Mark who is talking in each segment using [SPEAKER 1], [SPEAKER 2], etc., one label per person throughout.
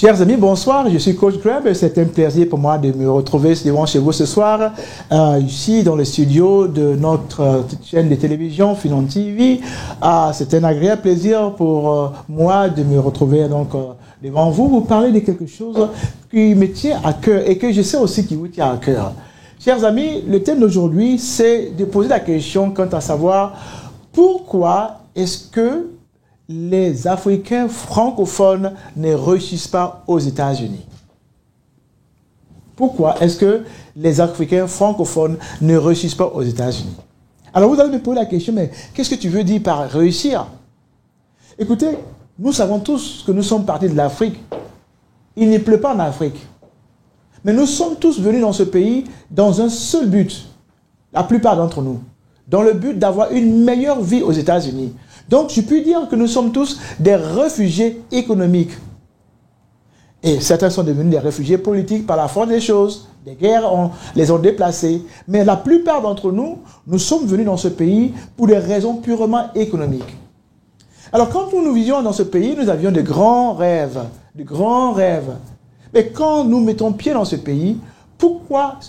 [SPEAKER 1] Chers amis, bonsoir, je suis Coach Grab. C'est un plaisir pour moi de me retrouver devant chez vous ce soir, ici dans le studio de notre chaîne de télévision Finon TV. C'est un agréable plaisir pour moi de me retrouver donc devant vous, vous parler de quelque chose qui me tient à cœur et que je sais aussi qui vous tient à cœur. Chers amis, le thème d'aujourd'hui, c'est de poser la question quant à savoir pourquoi est-ce que les Africains francophones ne réussissent pas aux États-Unis. Pourquoi est-ce que les Africains francophones ne réussissent pas aux États-Unis? Alors vous allez me poser la question, mais qu'est-ce que tu veux dire par réussir? Écoutez, nous savons tous que nous sommes partis de l'Afrique. Il ne pleut pas en Afrique. Mais nous sommes tous venus dans ce pays dans un seul but, la plupart d'entre nous, dans le but d'avoir une meilleure vie aux États-Unis. Donc, je puis dire que nous sommes tous des réfugiés économiques. Et certains sont devenus des réfugiés politiques par la force des choses. Des guerres les ont déplacés. Mais la plupart d'entre nous, nous sommes venus dans ce pays pour des raisons purement économiques. Alors, quand nous vivions dans ce pays, nous avions de grands rêves. De grands rêves. Mais quand nous mettons pied dans ce pays, pourquoi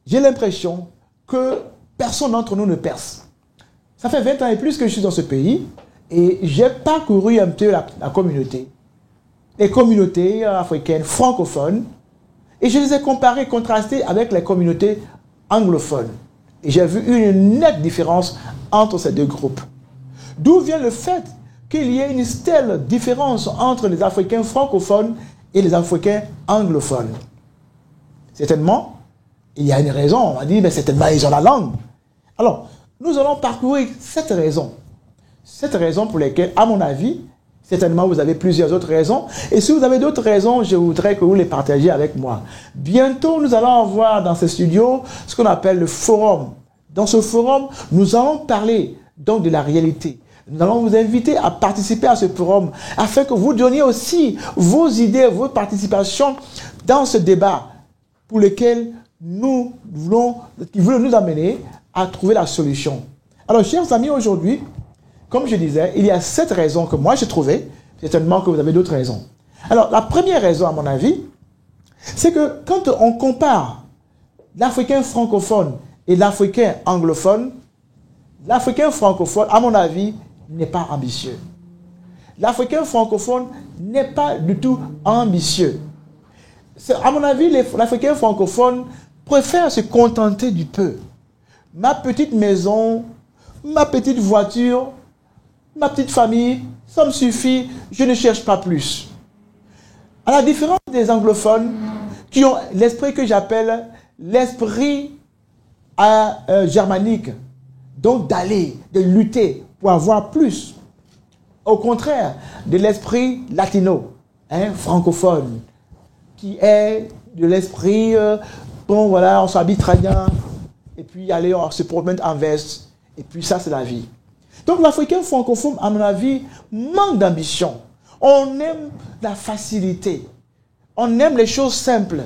[SPEAKER 1] j'ai l'impression que personne d'entre nous ne perce? Ça fait 20 ans et plus que je suis dans ce pays et j'ai parcouru un peu la communauté. Les communautés africaines francophones et je les ai comparées, contrastées avec les communautés anglophones. Et j'ai vu une nette différence entre ces deux groupes. D'où vient le fait qu'il y ait une telle différence entre les Africains francophones et les Africains anglophones? Certainement, il y a une raison. On va dire, mais certainement, ils ont la langue. Alors, nous allons parcourir cette raison pour lesquelles, à mon avis, certainement vous avez plusieurs autres raisons. Et si vous avez d'autres raisons, je voudrais que vous les partagiez avec moi. Bientôt, nous allons avoir dans ce studio ce qu'on appelle le forum. Dans ce forum, nous allons parler donc de la réalité. Nous allons vous inviter à participer à ce forum afin que vous donniez aussi vos idées, vos participations dans ce débat pour lequel qui voulons nous amener à trouver la solution. Alors, chers amis, aujourd'hui, comme je disais, il y a 7 raisons que moi j'ai trouvées. Certainement que vous avez d'autres raisons. Alors, la première raison, à mon avis, c'est que quand on compare l'Africain francophone et l'Africain anglophone, l'Africain francophone, à mon avis, n'est pas ambitieux. L'Africain francophone n'est pas du tout ambitieux. À mon avis, l'Africain francophone préfère se contenter du peu. Ma petite maison, ma petite voiture, ma petite famille, ça me suffit, je ne cherche pas plus. À la différence des anglophones qui ont l'esprit que j'appelle l'esprit germanique, donc d'aller, de lutter pour avoir plus. Au contraire de l'esprit latino, francophone, qui est de l'esprit, bon voilà, on s'habille très bien, et puis allez, on se promène en veste, et puis ça c'est la vie. Donc l'Africain francophone, à mon avis, manque d'ambition. On aime la facilité. On aime les choses simples.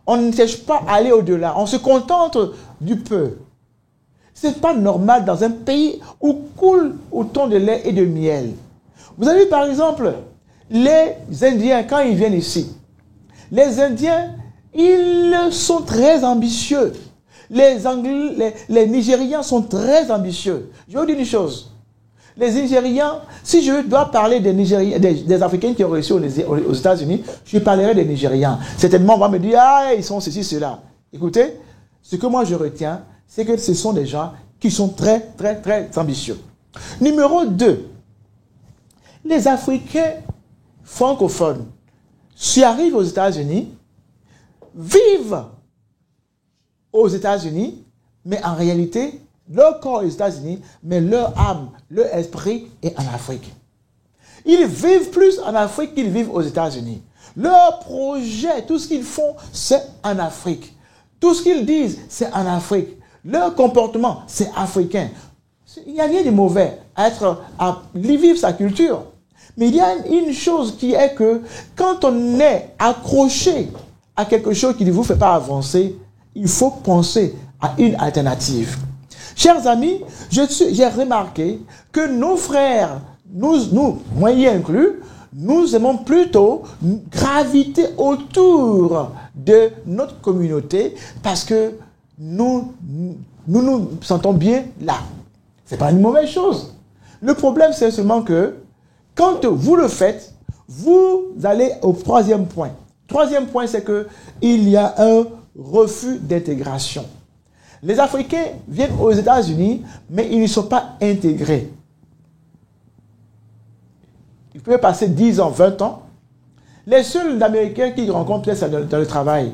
[SPEAKER 1] On ne cherche pas à aller au-delà. On se contente du peu. Ce n'est pas normal dans un pays où coule autant de lait et de miel. Vous avez vu par exemple, les Indiens, quand ils viennent ici, les Indiens, ils sont très ambitieux. Les Nigérians sont très ambitieux. Je vais vous dire une chose. Les Nigérians, si je dois parler des Africains qui ont réussi aux États-Unis, je parlerai des Nigérians. Certainement, on va me dire, ah, ils sont ceci, cela. Écoutez, ce que moi je retiens, c'est que ce sont des gens qui sont très, très, très ambitieux. Numéro 2. Les Africains francophones, s'ils arrivent aux États-Unis, vivent aux États-Unis, mais en réalité, leur corps est aux États-Unis, mais leur âme, leur esprit est en Afrique. Ils vivent plus en Afrique qu'ils vivent aux États-Unis. Leur projet, tout ce qu'ils font, c'est en Afrique. Tout ce qu'ils disent, c'est en Afrique. Leur comportement, c'est africain. Il n'y a rien de mauvais à vivre sa culture. Mais il y a une chose qui est que quand on est accroché à quelque chose qui ne vous fait pas avancer, il faut penser à une alternative. Chers amis, j'ai remarqué que nos frères, nous, moi y inclus, nous aimons plutôt graviter autour de notre communauté parce que nous nous sentons bien là. Ce n'est pas une mauvaise chose. Le problème, c'est seulement que quand vous le faites, vous allez au troisième point. Troisième point, c'est qu'il y a un refus d'intégration. Les Africains viennent aux États-Unis, mais ils ne sont pas intégrés. Ils peuvent passer 10 ans, 20 ans. Les seuls Américains qu'ils rencontrent, c'est dans le travail.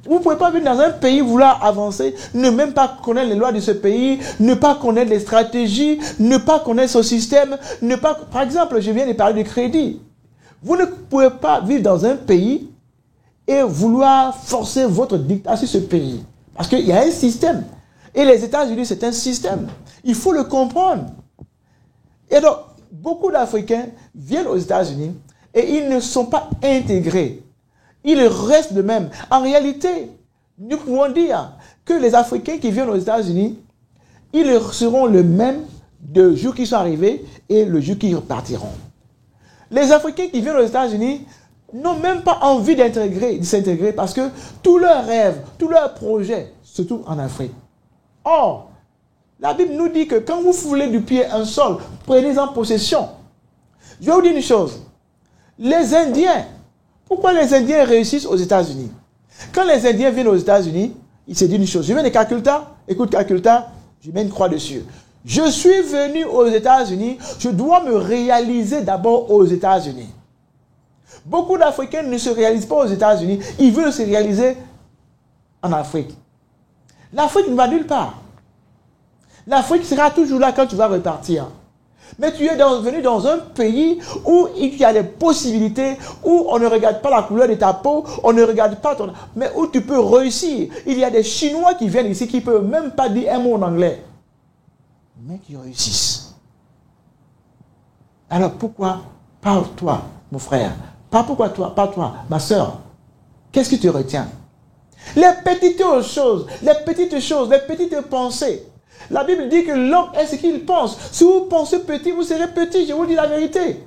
[SPEAKER 1] Vous ne pouvez pas venir dans un pays, vouloir avancer, ne même pas connaître les lois de ce pays, ne pas connaître les stratégies, ne pas connaître son système, ne pas... Par exemple, je viens de parler de crédit. Vous ne pouvez pas vivre dans un pays et vouloir forcer votre dictat sur ce pays. Parce qu'il y a un système. Et les États-Unis, c'est un système. Il faut le comprendre. Et donc, beaucoup d'Africains viennent aux États-Unis et ils ne sont pas intégrés. Ils restent de même. En réalité, nous pouvons dire que les Africains qui viennent aux États-Unis, ils seront le même le jour qu'ils sont arrivés et le jour qu'ils repartiront. Les Africains qui viennent aux États-Unis n'ont même pas envie de s'intégrer parce que tous leurs rêves, tous leurs projets se trouvent en Afrique. Or, la Bible nous dit que quand vous foulez du pied un sol, prenez-en possession. Je vais vous dire une chose. Les Indiens, pourquoi les Indiens réussissent aux États-Unis? Quand les Indiens viennent aux États-Unis, ils se disent une chose. Je viens de Calcutta, écoute Calcutta, je mets une croix dessus. Je suis venu aux États-Unis, je dois me réaliser d'abord aux États-Unis. Beaucoup d'Africains ne se réalisent pas aux États-Unis, ils veulent se réaliser en Afrique. L'Afrique ne va nulle part. L'Afrique sera toujours là quand tu vas repartir. Mais tu es venu dans un pays où il y a des possibilités, où on ne regarde pas la couleur de ta peau, on ne regarde pas ton... mais où tu peux réussir. Il y a des Chinois qui viennent ici qui ne peuvent même pas dire un mot en anglais, mais qui réussissent. Alors pourquoi pas toi, mon frère? Pas pourquoi toi, pas toi, ma soeur. Qu'est-ce qui te retient? Les petites choses, les petites pensées. La Bible dit que l'homme est ce qu'il pense. Si vous pensez petit, vous serez petit, je vous dis la vérité.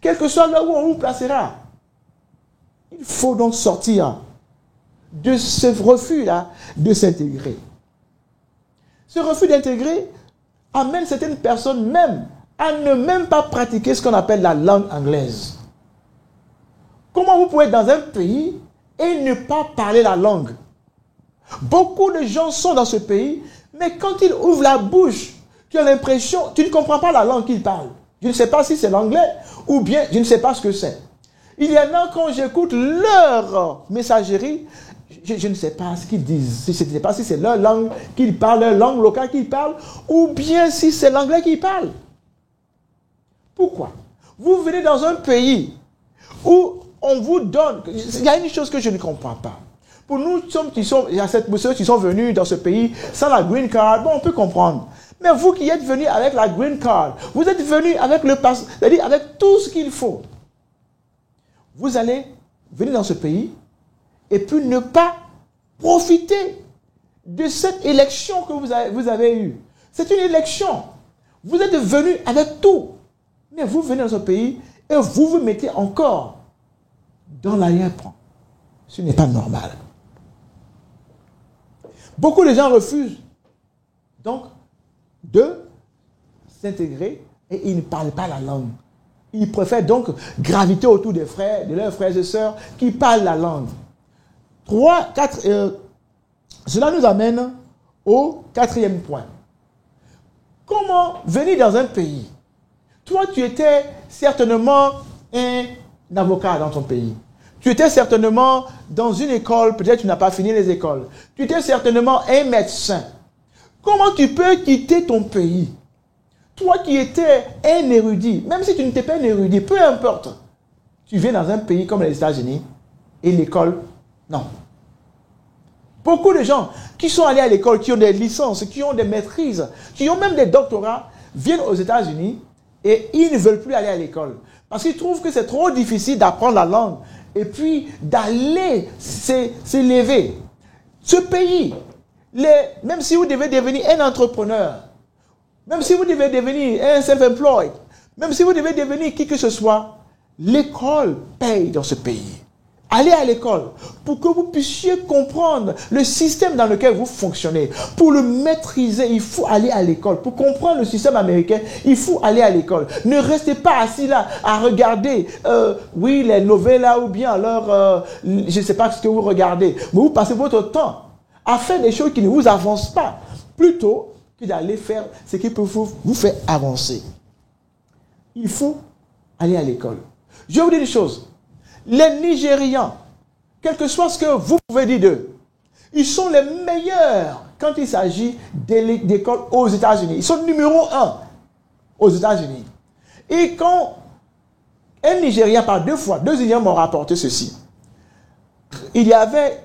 [SPEAKER 1] Quel que soit là où on vous placera. Il faut donc sortir de ce refus-là de s'intégrer. Ce refus d'intégrer amène certaines personnes même à ne même pas pratiquer ce qu'on appelle la langue anglaise. Comment vous pouvez être dans un pays et ne pas parler la langue? Beaucoup de gens sont dans ce pays, mais quand ils ouvrent la bouche, tu as l'impression, tu ne comprends pas la langue qu'ils parlent. Je ne sais pas si c'est l'anglais ou bien je ne sais pas ce que c'est. Il y en a quand j'écoute leur messagerie, je ne sais pas ce qu'ils disent. Je ne sais pas si c'est leur langue qu'ils parlent, leur langue locale qu'ils parlent, ou bien si c'est l'anglais qu'ils parlent. Pourquoi? Vous venez dans un pays où on vous donne... Il y a une chose que je ne comprends pas. Pour nous, il y a ceux qui sont venus dans ce pays sans la green card, bon, on peut comprendre. Mais vous qui êtes venus avec la green card, vous êtes venus avec le passeport, c'est-à-dire avec tout ce qu'il faut. Vous allez venir dans ce pays et puis ne pas profiter de cette élection que vous avez eue. C'est une élection. Vous êtes venus avec tout. Mais vous venez dans ce pays et vous vous mettez encore dans l'arrière-plan. Ce n'est pas normal. Beaucoup de gens refusent donc de s'intégrer et ils ne parlent pas la langue. Ils préfèrent donc graviter autour des frères, de leurs frères et sœurs qui parlent la langue. Cela nous amène au quatrième point. Comment venir dans un pays? Toi, tu étais certainement un avocat dans ton pays. Tu étais certainement dans une école, peut-être tu n'as pas fini les écoles. Tu étais certainement un médecin. Comment tu peux quitter ton pays? Toi qui étais un érudit, même si tu n'étais pas un érudit, peu importe. Tu viens dans un pays comme les États-Unis et l'école, non. Beaucoup de gens qui sont allés à l'école, qui ont des licences, qui ont des maîtrises, qui ont même des doctorats, viennent aux États-Unis et ils ne veulent plus aller à l'école. Parce qu'ils trouvent que c'est trop difficile d'apprendre la langue et puis d'aller s'élever. Ce pays, même si vous devez devenir un entrepreneur, même si vous devez devenir un self-employed, même si vous devez devenir qui que ce soit, l'école paye dans ce pays. Allez à l'école pour que vous puissiez comprendre le système dans lequel vous fonctionnez. Pour le maîtriser, il faut aller à l'école. Pour comprendre le système américain, il faut aller à l'école. Ne restez pas assis là à regarder, les nouvelles là ou bien alors, je ne sais pas ce que vous regardez. Mais vous passez votre temps à faire des choses qui ne vous avancent pas, plutôt que d'aller faire ce qui peut vous faire avancer. Il faut aller à l'école. Je vais vous dire une chose. Les Nigérians, quel que soit ce que vous pouvez dire d'eux, ils sont les meilleurs quand il s'agit d'écoles aux États-Unis. Ils sont numéro 1 aux États-Unis. Et quand un Nigérien, par deux Nigériens m'ont rapporté ceci. Il y avait,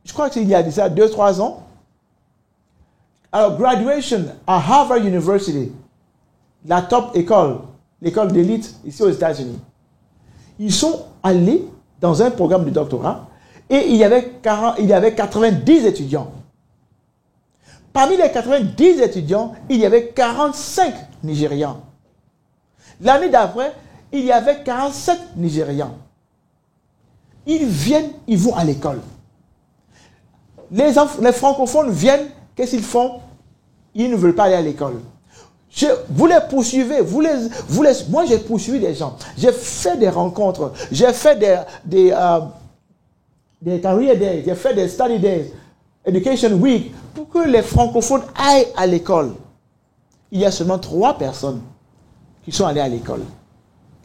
[SPEAKER 1] je crois qu'il y a déjà 2-3 ans, alors graduation à Harvard University, la top école, l'école d'élite ici aux États-Unis. Ils sont allés dans un programme de doctorat et il y avait 90 étudiants. Parmi les 90 étudiants, il y avait 45 Nigérians. L'année d'après, il y avait 47 Nigérians. Ils viennent, ils vont à l'école. Les francophones viennent, qu'est-ce qu'ils font? Ils ne veulent pas aller à l'école. Vous les poursuivez, moi j'ai poursuivi des gens, j'ai fait des rencontres, j'ai fait des career days, j'ai fait des study days, education week, pour que les francophones aillent à l'école. Il y a seulement 3 personnes qui sont allées à l'école.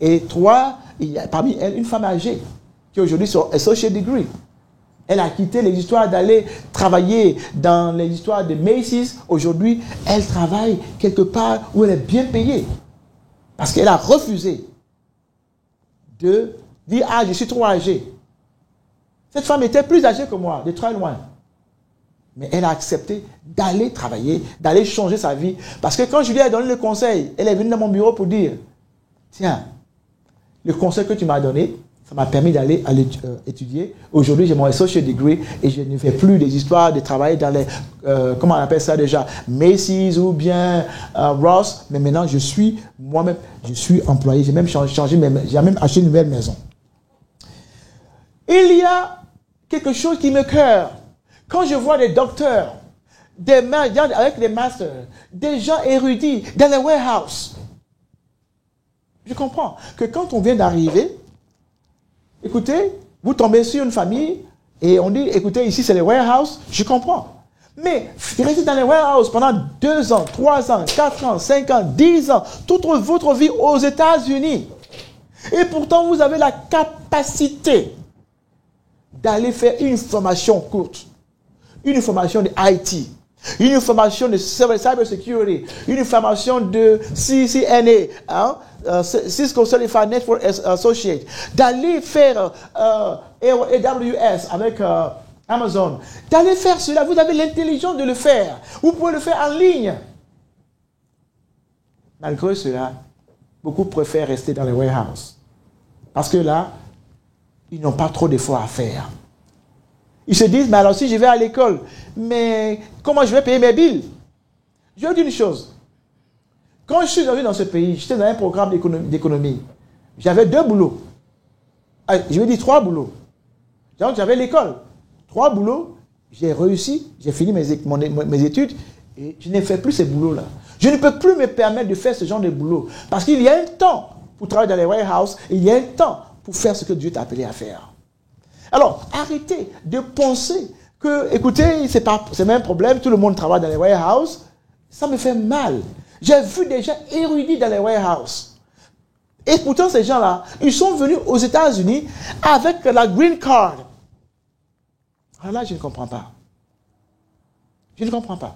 [SPEAKER 1] Et 3, il y a parmi elles une femme âgée, qui aujourd'hui sont associate degree. Elle a quitté les histoires d'aller travailler dans les histoires de Macy's. Aujourd'hui, elle travaille quelque part où elle est bien payée. Parce qu'elle a refusé de dire « Ah, je suis trop âgée ». Cette femme était plus âgée que moi, de très loin. Mais elle a accepté d'aller travailler, d'aller changer sa vie. Parce que quand je lui ai donné le conseil, elle est venue dans mon bureau pour dire « Tiens, le conseil que tu m'as donné, ça m'a permis d'aller étudier. Aujourd'hui, j'ai mon associate degree et je ne fais plus des histoires de travailler dans les, comment on appelle ça déjà, Macy's ou bien Ross. Mais maintenant, je suis moi-même, je suis employé. J'ai même changé, j'ai même acheté une nouvelle maison. Il y a quelque chose qui me cœur. Quand je vois des docteurs, des gens avec des masters, des gens érudits dans les warehouses, je comprends que quand on vient d'arriver, écoutez, vous tombez sur une famille et on dit, écoutez, ici c'est les warehouses, je comprends. Mais restez dans les warehouses pendant 2 ans, 3 ans, 4 ans, 5 ans, 10 ans, toute votre vie aux États-Unis. Et pourtant, vous avez la capacité d'aller faire une formation courte, une formation de IT, une formation de cybersecurity, une formation de CCNA, Cisco Certified Network Associate, d'aller faire AWS avec Amazon, d'aller faire cela. Vous avez l'intelligence de le faire. Vous pouvez le faire en ligne. Malgré cela, beaucoup préfèrent rester dans les warehouses. Parce que là, ils n'ont pas trop d'efforts à faire. Ils se disent, mais alors si je vais à l'école, mais comment je vais payer mes billes? Je vais vous dire une chose. Quand je suis arrivé dans ce pays, j'étais dans un programme d'économie. J'avais 2 boulots. Je vais dire 3 boulots. Donc j'avais l'école. 3 boulots, j'ai réussi, j'ai fini mes études et je n'ai fait plus ces boulots-là. Je ne peux plus me permettre de faire ce genre de boulot. Parce qu'il y a un temps pour travailler dans les warehouses et il y a un temps pour faire ce que Dieu t'a appelé à faire. Alors, arrêtez de penser que, écoutez, c'est même un problème, tout le monde travaille dans les warehouses. Ça me fait mal. J'ai vu des gens érudits dans les warehouses. Et pourtant, ces gens-là, ils sont venus aux États-Unis avec la green card. Alors là, je ne comprends pas. Je ne comprends pas.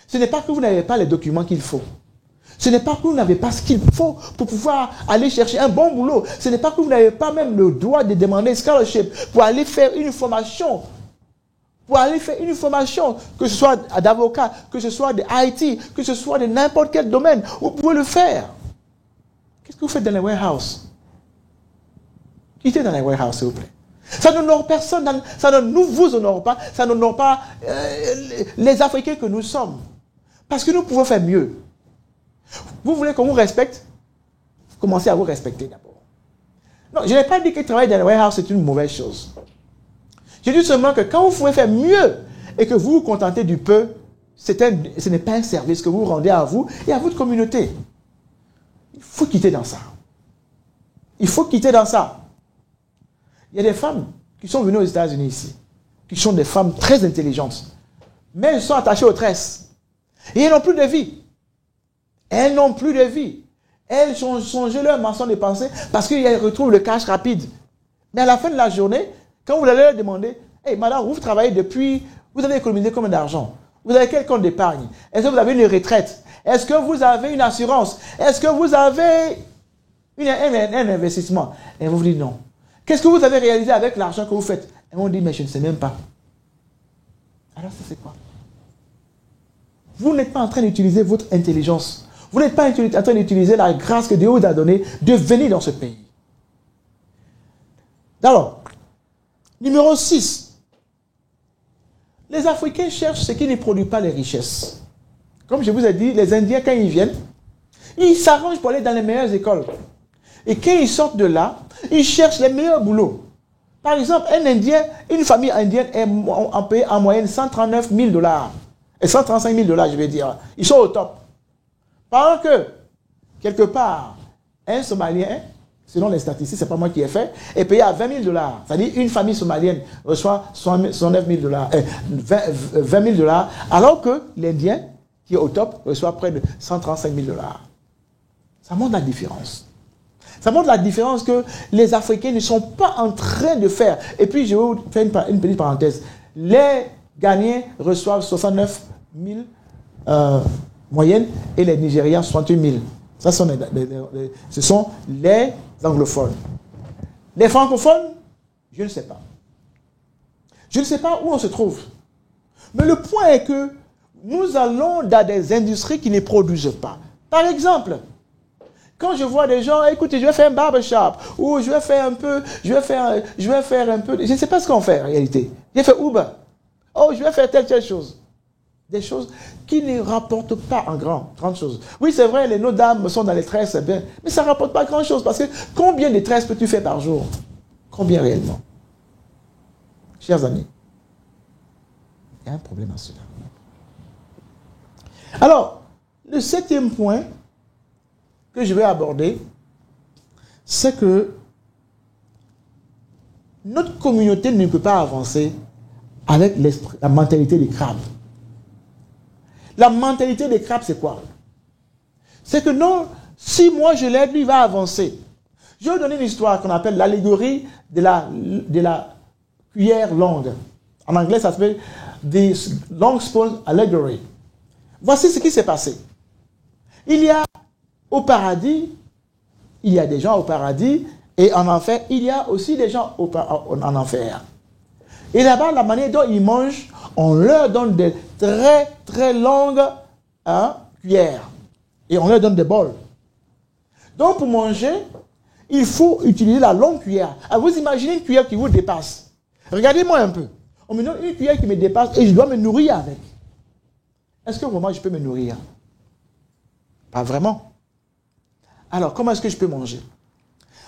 [SPEAKER 1] Ce n'est pas que vous n'avez pas les documents qu'il faut. Ce n'est pas que vous n'avez pas ce qu'il faut pour pouvoir aller chercher un bon boulot. Ce n'est pas que vous n'avez pas même le droit de demander scholarship pour aller faire une formation. Pour aller faire une formation, que ce soit d'avocat, que ce soit de IT, que ce soit de n'importe quel domaine. Vous pouvez le faire. Qu'est-ce que vous faites dans les warehouses? Quittez dans les warehouses, s'il vous plaît. Ça n'honore personne, ça ne vous honore pas, ça n'honore pas les Africains que nous sommes. Parce que nous pouvons faire mieux. Vous voulez qu'on vous respecte? commencer à vous respecter d'abord. Non, je n'ai pas dit que travailler dans le warehouse, c'est une mauvaise chose. Je dis seulement que quand vous pouvez faire mieux et que vous vous contentez du peu, ce n'est pas un service que vous rendez à vous et à votre communauté. Il faut quitter dans ça. Il faut quitter dans ça. Il y a des femmes qui sont venues aux États-Unis ici, qui sont des femmes très intelligentes, mais elles sont attachées aux tresses. Et elles n'ont plus de vie. Elles n'ont plus de vie. Elles ont changé leur façon de penser parce qu'elles retrouvent le cash rapide. Mais à la fin de la journée, quand vous allez leur demander, hey, madame, vous travaillez depuis, vous avez économisé combien d'argent? Vous avez quel compte d'épargne? Est-ce que vous avez une retraite? Est-ce que vous avez une assurance? Est-ce que vous avez un investissement? Et vous vous dites non. Qu'est-ce que vous avez réalisé avec l'argent que vous faites? Et on dit, mais je ne sais même pas. Alors ça c'est quoi? Vous n'êtes pas en train d'utiliser votre intelligence. Vous n'êtes pas en train d'utiliser la grâce que Dieu vous a donnée de venir dans ce pays. Alors, numéro 6. Les Africains cherchent ce qui ne produit pas les richesses. Comme je vous ai dit, les Indiens, quand ils viennent, ils s'arrangent pour aller dans les meilleures écoles. Et quand ils sortent de là, ils cherchent les meilleurs boulots. Par exemple, un Indien, une famille indienne est en paye en moyenne 139 000 $. Et 135 000 $, je vais dire. Ils sont au top. Pendant que, quelque part, un Somalien, selon les statistiques, ce n'est pas moi qui ai fait, est payé à 20 000 $. C'est-à-dire une famille somalienne reçoit 109 000 $, 20 000 $, alors que l'Indien, qui est au top, reçoit près de 135 000 $. Ça montre la différence. Ça montre la différence que les Africains ne sont pas en train de faire. Et puis, je vais vous faire une petite parenthèse. Les Ghanéens reçoivent 69 000 moyenne et les Nigériens 68 000. Ça sont ce sont les anglophones. Les francophones, je ne sais pas. Je ne sais pas où on se trouve. Mais le point est que nous allons dans des industries qui ne produisent pas. Par exemple, quand je vois des gens, écoutez, je vais faire un barbershop, ou je vais faire un peu, je vais faire un peu, je ne sais pas ce qu'on fait en réalité. J'ai fait Uber. Oh, je vais faire telle chose. Des choses qui ne rapportent pas en grande chose. Oui, c'est vrai, nos dames sont dans les tresses, c'est bien, mais ça ne rapporte pas grand chose, parce que combien de tresses peux-tu faire par jour? Combien réellement? Chers amis, il y a un problème à cela. Alors, le 7e point que je vais aborder, c'est que notre communauté ne peut pas avancer avec la mentalité des crabes. La mentalité des crabes, c'est quoi? C'est que non, si moi je l'aide, lui va avancer. Je vais vous donner une histoire qu'on appelle l'allégorie de la cuillère longue. En anglais, ça s'appelle The Long Spoon Allegory. Voici ce qui s'est passé. Il y a au paradis, il y a des gens au paradis, et en enfer, il y a aussi des gens en enfer. Et là-bas, la manière dont ils mangent, on leur donne des très très longues cuillères. Et on leur donne des bols. Donc pour manger, il faut utiliser la longue cuillère. Alors vous imaginez une cuillère qui vous dépasse. Regardez-moi un peu. On me donne une cuillère qui me dépasse et je dois me nourrir avec. Est-ce que vraiment je peux me nourrir? Pas vraiment. Alors comment est-ce que je peux manger?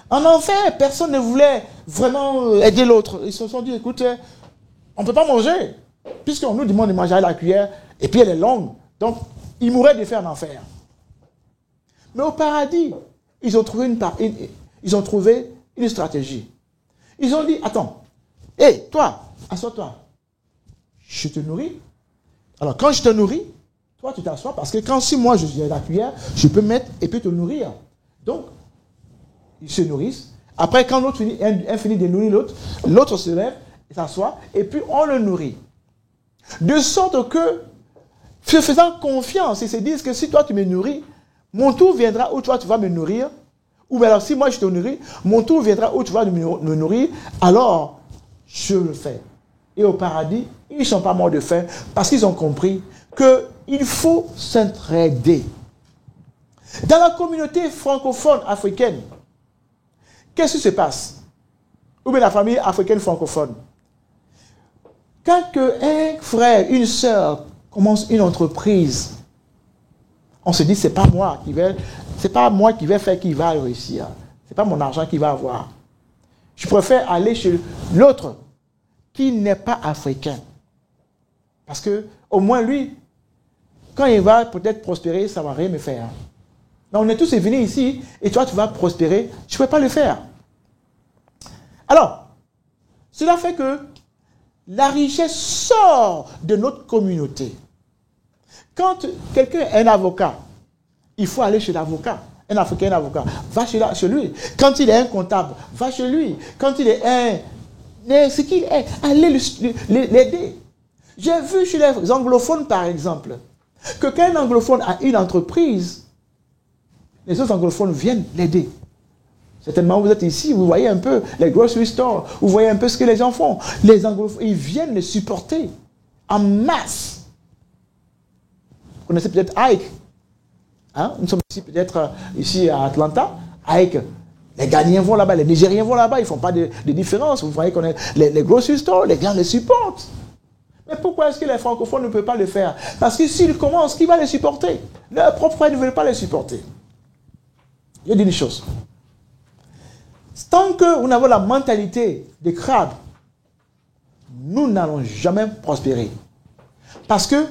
[SPEAKER 1] En enfer, personne ne voulait vraiment aider l'autre. Ils se sont dit, écoute, on ne peut pas manger. Puisqu'on nous demande de manger à la cuillère, et puis elle est longue. Donc, ils mourraient de faim en enfer. Mais au paradis, ils ont trouvé une stratégie. Ils ont dit, attends, hé, toi, assois-toi. Je te nourris. Alors, quand je te nourris, toi, tu t'assois, parce que si moi, j'ai la cuillère, je peux mettre et puis te nourrir. Donc, ils se nourrissent. Après, quand l'autre finit de nourrir l'autre, l'autre se lève, s'assoit, et puis on le nourrit. De sorte que, se faisant confiance, ils se disent que si toi tu me nourris, mon tour viendra où toi tu vas me nourrir. Ou bien alors si moi je te nourris, mon tour viendra où tu vas me nourrir, alors je le fais. Et au paradis, ils ne sont pas morts de faim parce qu'ils ont compris qu'il faut s'entraider. Dans la communauté francophone africaine, qu'est-ce qui se passe? Ou bien la famille africaine francophone. Quand un frère, une sœur commence une entreprise, on se dit, c'est pas moi qui vais c'est pas moi qui vais faire qui va réussir. C'est pas mon argent qui va avoir. Je préfère aller chez l'autre qui n'est pas africain. Parce que, au moins lui, quand il va peut-être prospérer, ça ne va rien me faire. Mais on est tous venus ici, et toi, tu vas prospérer. Je ne peux pas le faire. Alors, cela fait que la richesse sort de notre communauté. Quand quelqu'un est un avocat, il faut aller chez l'avocat. Un Africain, un avocat, va chez lui. Quand il est un comptable, va chez lui. Quand il est ce qu'il est, allez l'aider. J'ai vu chez les anglophones, par exemple, que quand un anglophone a une entreprise, les autres anglophones viennent l'aider. Certainement, vous êtes ici, vous voyez un peu les grocery stores, vous voyez un peu ce que les gens font. Les anglophones, ils viennent les supporter en masse. Vous connaissez peut-être Ike. Hein? Nous sommes ici peut-être ici à Atlanta. Ike, les Ghanéens vont là-bas, les Nigériens vont là-bas, ils ne font pas de différence. Vous voyez qu'on est les grocery stores, les gars les supportent. Mais pourquoi est-ce que les francophones ne peuvent pas le faire? Parce que s'ils commencent, qui va les supporter? Leurs propres frères ne veulent pas les supporter. Je dis une chose. Tant que nous avons la mentalité des crabes, nous n'allons jamais prospérer. Parce que,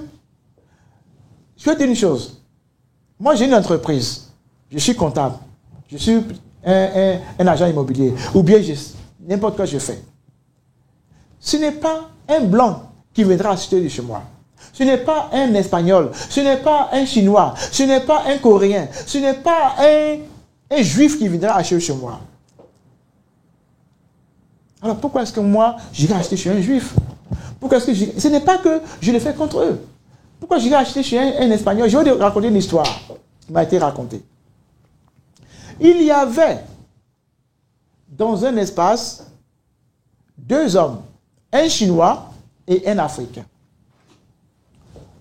[SPEAKER 1] je vais dire une chose. Moi, j'ai une entreprise. Je suis comptable. Je suis un agent immobilier. Ou bien, n'importe quoi je fais. Ce n'est pas un blanc qui viendra acheter de chez moi. Ce n'est pas un Espagnol. Ce n'est pas un Chinois. Ce n'est pas un Coréen. Ce n'est pas un Juif qui viendra acheter chez moi. Alors pourquoi est-ce que moi, j'irai acheter chez un Juif? Pourquoi est-ce que ce n'est pas que je le fais contre eux. Pourquoi j'irai acheter chez un Espagnol? Je vais vous raconter une histoire qui m'a été racontée. Il y avait dans un espace 2 hommes, un Chinois et un Africain.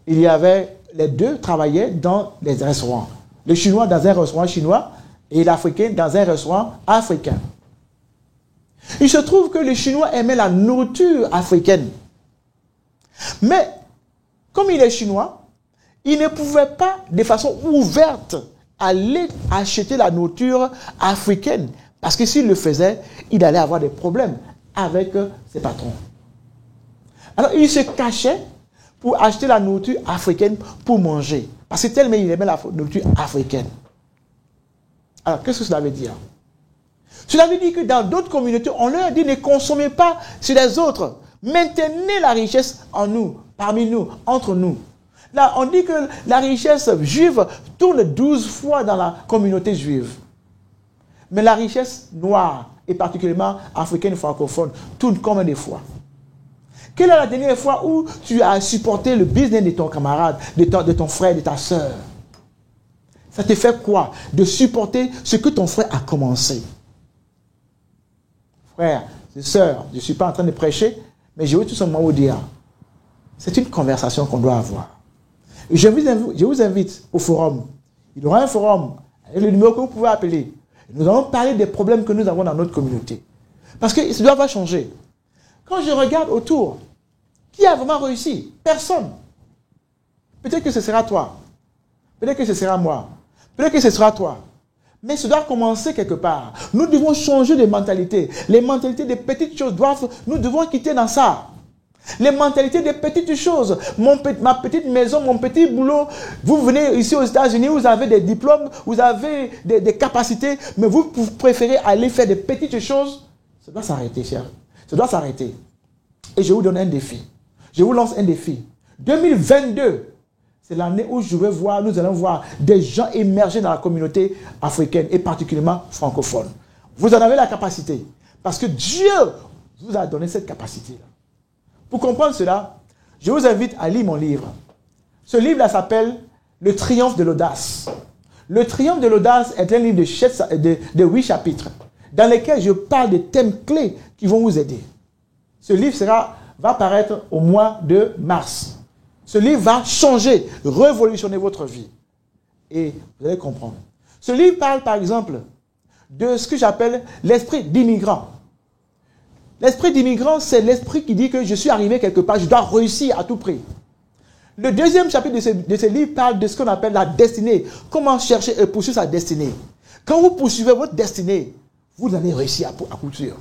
[SPEAKER 1] Il y avait, les 2 travaillaient dans les restaurants. Le Chinois dans un restaurant chinois et l'Africain dans un restaurant africain. Il se trouve que le Chinois aimait la nourriture africaine. Mais, comme il est Chinois, il ne pouvait pas, de façon ouverte, aller acheter la nourriture africaine. Parce que s'il le faisait, il allait avoir des problèmes avec ses patrons. Alors, il se cachait pour acheter la nourriture africaine pour manger. Parce que tellement il aimait la nourriture africaine. Alors, qu'est-ce que cela veut dire? Cela veut dire que dans d'autres communautés, on leur dit ne consommez pas sur les autres. Maintenez la richesse en nous, parmi nous, entre nous. Là, on dit que la richesse juive tourne 12 fois dans la communauté juive. Mais la richesse noire, et particulièrement africaine francophone, tourne combien de fois? Quelle est la dernière fois où tu as supporté le business de ton camarade, de ton frère, de ta soeur? Ça te fait quoi? De supporter ce que ton frère a commencé. Frère, sœur, je ne suis pas en train de prêcher, mais je veux tout simplement vous dire, c'est une conversation qu'on doit avoir. Et je vous invite au forum. Il y aura un forum, avec le numéro que vous pouvez appeler. Nous allons parler des problèmes que nous avons dans notre communauté. Parce que ça doit changer. Quand je regarde autour, qui a vraiment réussi? Personne. Peut-être que ce sera toi. Peut-être que ce sera moi. Peut-être que ce sera toi. Mais ça doit commencer quelque part. Nous devons changer de mentalité. Les mentalités des petites choses nous devons quitter dans ça. Les mentalités des petites choses. Ma petite maison, mon petit boulot. Vous venez ici aux États-Unis, vous avez des diplômes, vous avez des capacités, mais vous préférez aller faire des petites choses. Ça doit s'arrêter, cher. Ça doit s'arrêter. Et je vous donne un défi. Je vous lance un défi. 2022, c'est l'année où nous allons voir des gens émerger dans la communauté africaine et particulièrement francophone. Vous en avez la capacité. Parce que Dieu vous a donné cette capacité-là. Pour comprendre cela, je vous invite à lire mon livre. Ce livre-là s'appelle « Le triomphe de l'audace ». Le triomphe de l'audace est un livre de 8 chapitres dans lesquels je parle des thèmes clés qui vont vous aider. Ce livre va paraître au mois de mars. Ce livre va changer, révolutionner votre vie. Et vous allez comprendre. Ce livre parle par exemple de ce que j'appelle l'esprit d'immigrant. L'esprit d'immigrant, c'est l'esprit qui dit que je suis arrivé quelque part, je dois réussir à tout prix. Le deuxième chapitre de ce livre parle de ce qu'on appelle la destinée. Comment chercher et poursuivre sa destinée. Quand vous poursuivez votre destinée, vous allez réussir à coup sûr.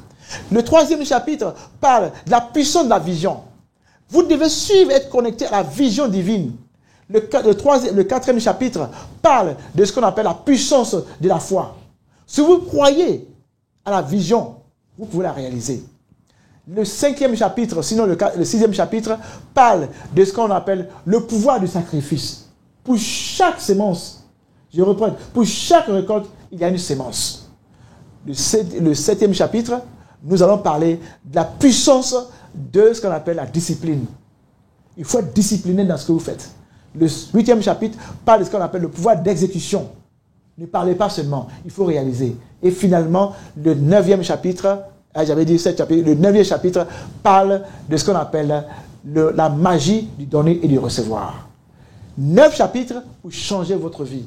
[SPEAKER 1] Le troisième chapitre parle de la puissance de la vision. Vous devez suivre et être connecté à la vision divine. Le quatrième chapitre parle de ce qu'on appelle la puissance de la foi. Si vous croyez à la vision, vous pouvez la réaliser. Le cinquième chapitre, sinon le sixième chapitre, parle de ce qu'on appelle le pouvoir du sacrifice. Pour chaque sémence, je reprends, pour chaque récolte, il y a une sémence. Le septième chapitre, nous allons parler de la puissance de ce qu'on appelle la discipline. Il faut être discipliné dans ce que vous faites. Le huitième chapitre parle de ce qu'on appelle le pouvoir d'exécution. Ne parlez pas seulement, il faut réaliser. Et finalement, le neuvième chapitre, j'avais dit 7 chapitres, le neuvième chapitre parle de ce qu'on appelle la magie du donner et du recevoir. 9 chapitres pour changer votre vie.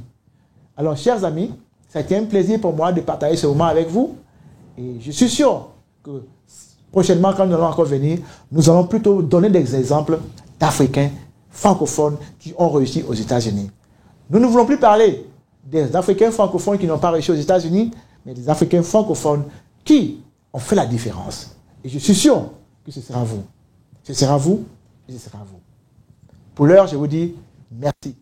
[SPEAKER 1] Alors, chers amis, ça a été un plaisir pour moi de partager ce moment avec vous. Et je suis sûr que prochainement, quand nous allons encore venir, nous allons plutôt donner des exemples d'Africains francophones qui ont réussi aux États-Unis. Nous ne voulons plus parler des Africains francophones qui n'ont pas réussi aux États-Unis, mais des Africains francophones qui ont fait la différence. Et je suis sûr que ce sera vous. Ce sera vous et ce sera vous. Pour l'heure, je vous dis merci.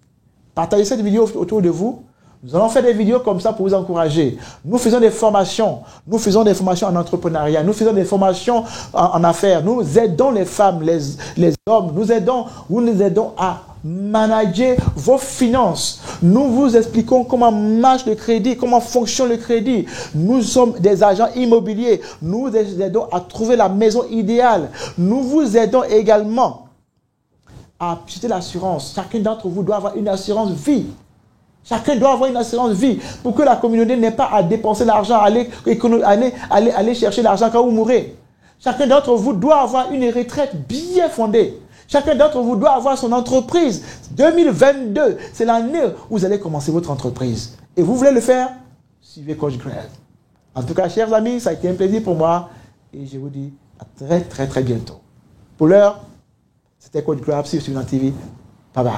[SPEAKER 1] Partagez cette vidéo autour de vous. Nous allons faire des vidéos comme ça pour vous encourager. Nous faisons des formations. Nous faisons des formations en entrepreneuriat. Nous faisons des formations en affaires. Nous aidons les femmes, les hommes. Nous nous aidons à manager vos finances. Nous vous expliquons comment marche le crédit, comment fonctionne le crédit. Nous sommes des agents immobiliers. Nous vous aidons à trouver la maison idéale. Nous vous aidons également à acheter l'assurance. Chacun d'entre vous doit avoir une assurance vie. Chacun doit avoir une assurance vie pour que la communauté n'ait pas à dépenser l'argent, aller chercher l'argent quand vous mourrez. Chacun d'entre vous doit avoir une retraite bien fondée. Chacun d'entre vous doit avoir son entreprise. 2022, c'est l'année où vous allez commencer votre entreprise. Et vous voulez le faire? Suivez Coach Greg. En tout cas, chers amis, ça a été un plaisir pour moi. Et je vous dis à très, très, très bientôt. Pour l'heure, c'était Coach Greg sur Suivant TV. Bye bye.